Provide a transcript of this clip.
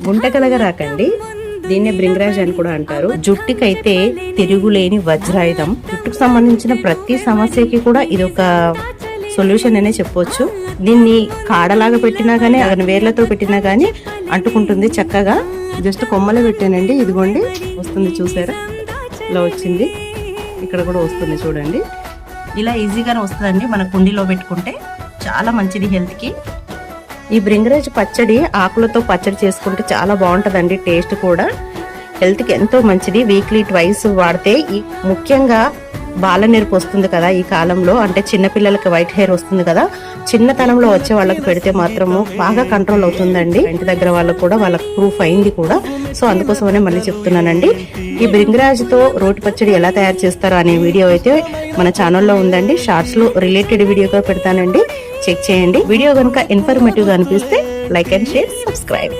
గుంటకలగా రాకండి. దీన్నే బ్రింగ్రాజ్ అని కూడా అంటారు. జుట్టుకైతే తిరుగులేని వజ్రాయుధం. జుట్టుకు సంబంధించిన ప్రతి సమస్యకి కూడా ఇది ఒక సొల్యూషన్ అనే చెప్పొచ్చు. దీన్ని కాడలాగా పెట్టినా గానీ వేర్లతో పెట్టినా గానీ అంటుకుంటుంది చక్కగా. జస్ట్ కొమ్మలో పెట్టానండి, ఇదిగోండి వస్తుంది, చూసారా ఇలా వచ్చింది. ఇక్కడ కూడా వస్తుంది చూడండి. ఇలా ఈజీగానే వస్తుందండి మన కుండీలో పెట్టుకుంటే. చాలా మంచిది హెల్త్ కి. ఈ బ్రింగ్రాజ్ పచ్చడి ఆకులతో పచ్చడి చేసుకుంటే చాలా బాగుంటదండి. టేస్ట్ కూడా హెల్త్ కి ఎంతో మంచిది. వీక్లీ ట్వైస్ వాడితే ముఖ్యంగా బాల నెరుపు వస్తుంది కదా ఈ కాలంలో, అంటే చిన్న పిల్లలకి వైట్ హెయిర్ వస్తుంది కదా, చిన్నతనంలో వచ్చే వాళ్ళకి పెడితే మాత్రము బాగా కంట్రోల్ అవుతుందండి. ఇంటి దగ్గర వాళ్ళకు కూడా వాళ్ళకి ప్రూఫ్ అయింది కూడా. సో అందుకోసమనే మళ్ళీ చెప్తున్నానండి. ఈ బ్రింగ్రాజ్ తో రోటి పచ్చడి ఎలా తయారు చేస్తారో అనే వీడియో అయితే మన ఛానల్లో ఉందండి. షార్ట్స్ లో రిలేటెడ్ వీడియోగా పెడతానండి, చెక్ చేయండి. వీడియో కనుక ఇన్ఫర్మేటివ్ గా అనిపిస్తే లైక్ అండ్ షేర్, సబ్స్క్రైబ్.